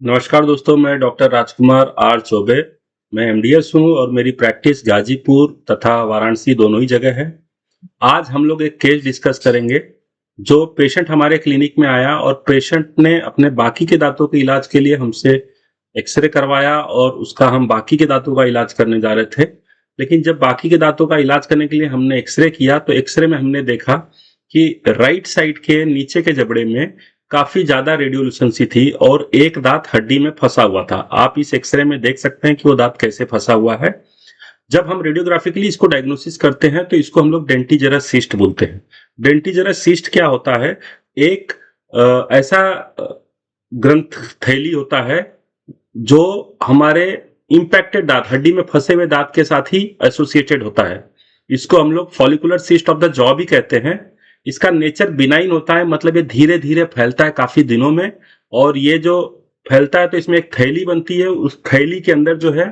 नमस्कार दोस्तों, मैं डॉक्टर राजकुमार आर चौबे। मैं एमडीएस हूँ और मेरी प्रैक्टिस गाजीपुर तथा वाराणसी दोनों ही जगह है। आज हम लोग एक केस डिस्कस करेंगे। जो पेशेंट हमारे क्लिनिक में आया और पेशेंट ने अपने बाकी के दांतों के इलाज के लिए हमसे एक्सरे करवाया और उसका हम बाकी के दांतों का इलाज करने जा रहे थे। लेकिन जब बाकी के दांतों का इलाज करने के लिए हमने एक्सरे किया तो एक्सरे में हमने देखा कि राइट साइड के नीचे के जबड़े में काफी ज्यादा रेडियोल्यूसेंसी थी और एक दांत हड्डी में फंसा हुआ था। आप इस एक्सरे में देख सकते हैं कि वो दांत कैसे फंसा हुआ है। जब हम रेडियोग्राफिकली इसको डायग्नोसिस करते हैं तो इसको हम लोग डेंटिजरस सिस्ट बोलते हैं। डेंटिजरस सिस्ट क्या होता है? एक ऐसा ग्रंथ थैली होता है जो हमारे इम्पैक्टेड दांत, हड्डी में फंसे हुए दांत के साथ ही एसोसिएटेड होता है। इसको हम लोग follicular cyst of the jaw भी कहते हैं। इसका नेचर बिनाइन होता है, मतलब ये धीरे धीरे फैलता है काफी दिनों में। और ये जो फैलता है तो इसमें एक थैली बनती है। उस थैली के अंदर जो है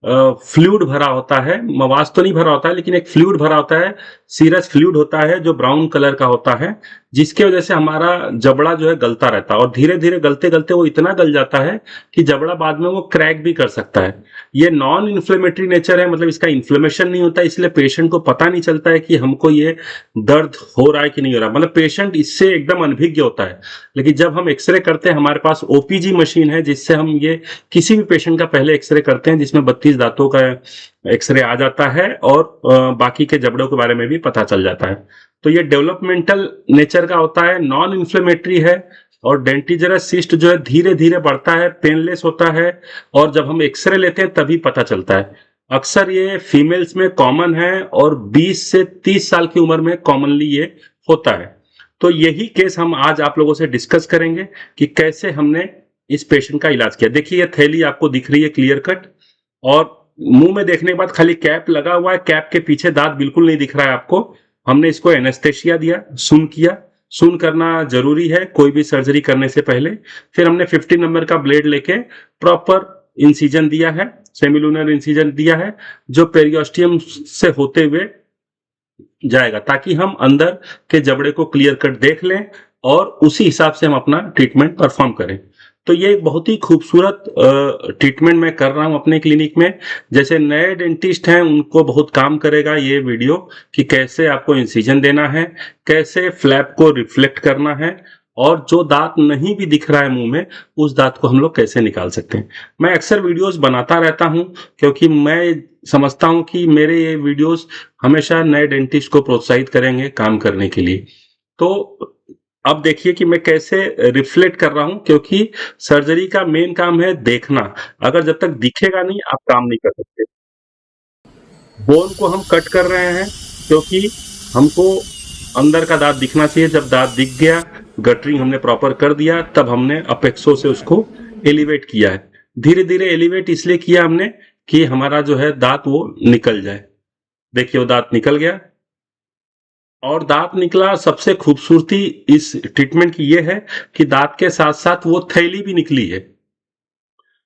फ्लूइड भरा होता है। मवास तो नहीं भरा होता है, लेकिन एक फ्लूइड भरा होता है। सीरस फ्लूइड होता है जो ब्राउन कलर का होता है, जिसके वजह से हमारा जबड़ा जो है गलता रहता है और धीरे धीरे गलते गलते वो इतना गल जाता है कि जबड़ा बाद में वो क्रैक भी कर सकता है। ये नॉन इन्फ्लेमेटरी नेचर है, मतलब इसका इन्फ्लेमेशन नहीं होता, इसलिए पेशेंट को पता नहीं चलता है कि हमको ये दर्द हो रहा है कि नहीं हो रहा, मतलब पेशेंट इससे एकदम अनभिज्ञ होता है। लेकिन जब हम एक्सरे करते हैं, हमारे पास ओपीजी मशीन है जिससे हम ये किसी भी पेशेंट का पहले एक्सरे करते हैं, जिसमें 32 दांतों का एक्सरे आ जाता है और बाकी के जबड़ों के बारे में भी पता चल जाता है। तो ये डेवलपमेंटल नेचर का होता है, नॉन इन्फ्लेमेटरी है। और डेंटिजरस सिस्ट जो है धीरे धीरे बढ़ता है, पेनलेस होता है और जब हम एक्सरे लेते हैं तभी पता चलता है। अक्सर ये फीमेल्स में कॉमन है और 20 से 30 साल की उम्र में कॉमनली ये होता है। तो यही केस हम आज आप लोगों से डिस्कस करेंगे कि कैसे हमने इस पेशेंट का इलाज किया। देखिए ये थैली आपको दिख रही है क्लियर कट, और मुंह में देखने के बाद खाली कैप लगा हुआ है, कैप के पीछे दांत बिल्कुल नहीं दिख रहा है आपको। हमने इसको एनेस्थेशिया दिया, सुन किया। सुन करना जरूरी है कोई भी सर्जरी करने से पहले। फिर हमने 50 नंबर का ब्लेड लेके प्रॉपर इंसिजन दिया है, सेमिलुनर इंसिजन दिया है, जो पेरियोस्टियम से होते हुए जाएगा, ताकि हम अंदर के जबड़े को क्लियर कट देख लें और उसी हिसाब से हम अपना ट्रीटमेंट परफॉर्म करें। तो ये एक बहुत ही खूबसूरत ट्रीटमेंट मैं कर रहा हूं अपने क्लिनिक में। जैसे नए डेंटिस्ट हैं उनको बहुत काम करेगा ये वीडियो, कि कैसे आपको इंसिजन देना है, कैसे फ्लैप को रिफ्लेक्ट करना है, और जो दांत नहीं भी दिख रहा है मुंह में, उस दांत को हम लोग कैसे निकाल सकते हैं। मैं अक्सर वीडियोस बनाता रहता हूं क्योंकि मैं समझता हूं कि मेरे ये वीडियोस हमेशा नए डेंटिस्ट को प्रोत्साहित करेंगे काम करने के लिए। तो अब देखिए कि मैं कैसे रिफ्लेक्ट कर रहा हूं, क्योंकि सर्जरी का मेन काम है देखना। अगर जब तक दिखेगा नहीं आप काम नहीं कर सकते। बोन को हम कट कर रहे हैं क्योंकि हमको अंदर का दांत दिखना चाहिए। जब दांत दिख गया, गटरिंग हमने प्रॉपर कर दिया, तब हमने अपेक्सो से उसको एलिवेट किया है। धीरे धीरे एलिवेट इसलिए किया हमने कि हमारा जो है दांत वो निकल जाए। देखिए वो दांत निकल गया, और दांत निकला। सबसे खूबसूरती इस ट्रीटमेंट की ये है कि दांत के साथ साथ वो थैली भी निकली है।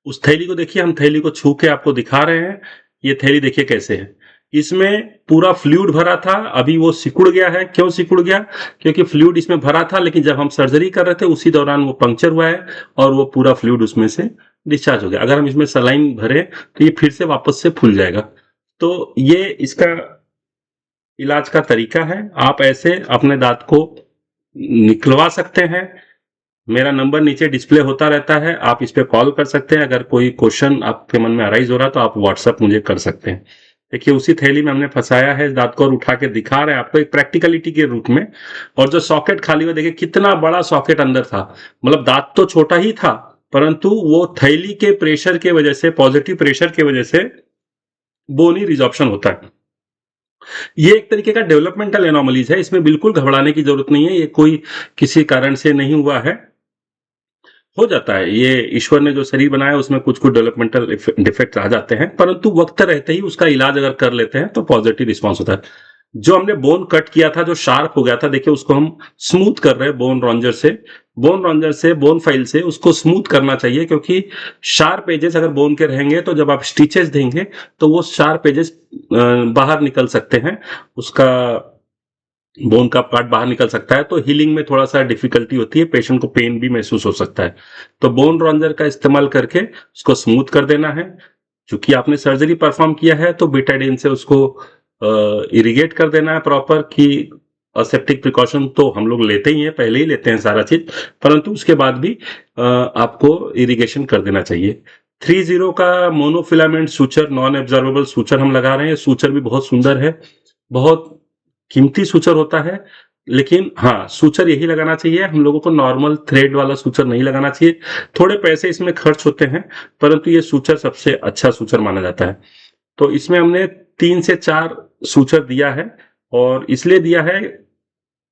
उस थैली को देखिए, हम थैली को छू के आपको दिखा रहे हैं। ये थैली देखिए कैसे है। इसमें पूरा फ्लूइड भरा था, अभी वो सिकुड़ गया है। क्यों सिकुड़ गया? क्योंकि फ्लूइड इसमें भरा था, लेकिन जब हम सर्जरी कर रहे थे उसी दौरान वो पंक्चर हुआ है और वो पूरा फ्लूइड उसमें से डिस्चार्ज हो गया। अगर हम इसमें सलाइन भरे तो ये फिर से वापस से फूल जाएगा। तो ये इसका इलाज का तरीका है। आप ऐसे अपने दांत को निकलवा सकते हैं। मेरा नंबर नीचे डिस्प्ले होता रहता है, आप इस पे कॉल कर सकते हैं। अगर कोई क्वेश्चन आपके मन में अराइज हो रहा है तो आप व्हाट्सएप मुझे कर सकते हैं। देखिए उसी थैली में हमने फंसाया है इस दांत को और उठा के दिखा रहे हैं आपको एक प्रैक्टिकलिटी के रूप में। और जो सॉकेट खाली हुआ, देखिए कितना बड़ा सॉकेट अंदर था। मतलब दांत तो छोटा ही था, परंतु वो थैली के प्रेशर के वजह से, पॉजिटिव प्रेशर के वजह से बोनी रिजॉर्प्शन होता है। ये एक तरीके का डेवलपमेंटल एनोमलीज है, इसमें बिल्कुल घबराने की जरूरत नहीं है। ये कोई किसी कारण से नहीं हुआ है, हो जाता है। ये ईश्वर ने जो शरीर बनाया उसमें कुछ कुछ डेवलपमेंटल डिफेक्ट आ जाते हैं, परंतु वक्त रहते ही उसका इलाज अगर कर लेते हैं तो पॉजिटिव रिस्पॉन्स होता है। जो हमने बोन कट किया था, जो शार्प हो गया था, देखिए उसको हम स्मूथ कर रहे हैं बोन रॉन्जर से। बोन रॉन्जर से, बोन फाइल से उसको स्मूथ करना चाहिए, क्योंकि शार्प एजेस अगर बोन के रहेंगे तो जब आप स्टिचेस देंगे तो वो शार्प एजेस बाहर निकल सकते हैं। उसका बोन का पार्ट बाहर निकल सकता है, तो हीलिंग में थोड़ा सा डिफिकल्टी होती है, पेशेंट को पेन भी महसूस हो सकता है। तो बोन रॉन्जर का इस्तेमाल करके उसको स्मूथ कर देना है। चूंकि आपने सर्जरी परफॉर्म किया है तो बेटाडीन से उसको इरिगेट कर देना है प्रॉपर, कि असेप्टिक प्रिकॉशन तो हम लोग लेते ही हैं, पहले ही लेते हैं सारा चीज, परंतु उसके बाद भी आपको इरिगेशन कर देना चाहिए। 30 का monofilament suture, non absorbable suture हम लगा रहे हैं। सूचर भी बहुत सुंदर है, बहुत कीमती सूचर होता है, लेकिन हाँ, सूचर यही लगाना चाहिए हम लोगों को, नॉर्मल थ्रेड वाला सूचर नहीं लगाना चाहिए। थोड़े पैसे इसमें खर्च होते हैं, परंतु ये सूचर सबसे अच्छा सूचर माना जाता है। तो इसमें हमने 3 से 4 सूचर दिया है, और इसलिए दिया है,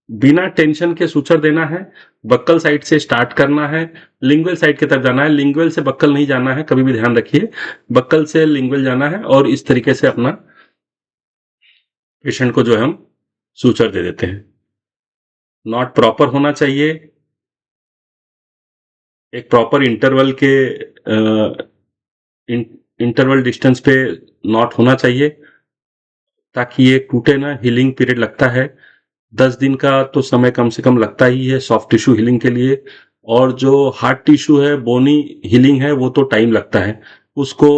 बिना टेंशन के सूचर देना है। बक्कल साइड से स्टार्ट करना है, लिंगुअल साइड की तरफ जाना है, लिंगुअल से बक्कल नहीं जाना है, कभी भी ध्यान रखिए, बक्कल से लिंगुअल जाना है, और इस तरीके से अपना पेशेंट को जो है हम सूचर दे देते हैं। नॉट प्रॉपर होना चाहिए, एक प्रॉपर इंटरवल के इंटरवल डिस्टेंस पे नॉट होना चाहिए, ताकि ये टूटे ना। हीलिंग पीरियड लगता है 10 दिन का, तो समय कम से कम लगता ही है सॉफ्ट टिश्यू हीलिंग के लिए। और जो हार्ड टिश्यू है, बोनी हीलिंग है, वो तो टाइम लगता है, उसको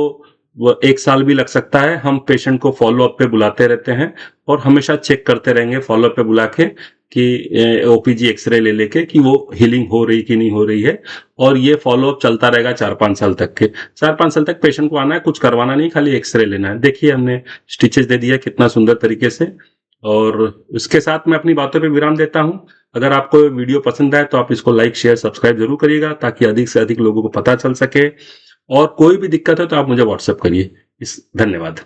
वो 1 साल भी लग सकता है। हम पेशेंट को फॉलो अप पे बुलाते रहते हैं, और हमेशा चेक करते रहेंगे फॉलो अप पे बुला के, कि ओपीजी एक्सरे ले लेके, कि वो हीलिंग हो रही कि नहीं हो रही है। और ये फॉलो अप चलता रहेगा 4-5 साल तक के। 4-5 साल तक पेशेंट को आना है, कुछ करवाना नहीं, खाली एक्सरे लेना है। देखिए हमने स्टिचेस दे दिया कितना सुंदर तरीके से। और इसके साथ मैं अपनी बातों पे विराम देता हूं। अगर आपको वीडियो पसंद आए तो आप इसको लाइक, शेयर, सब्सक्राइब जरूर करिएगा, ताकि अधिक से अधिक लोगों को पता चल सके। और कोई भी दिक्कत है तो आप मुझे व्हाट्सएप करिए। धन्यवाद।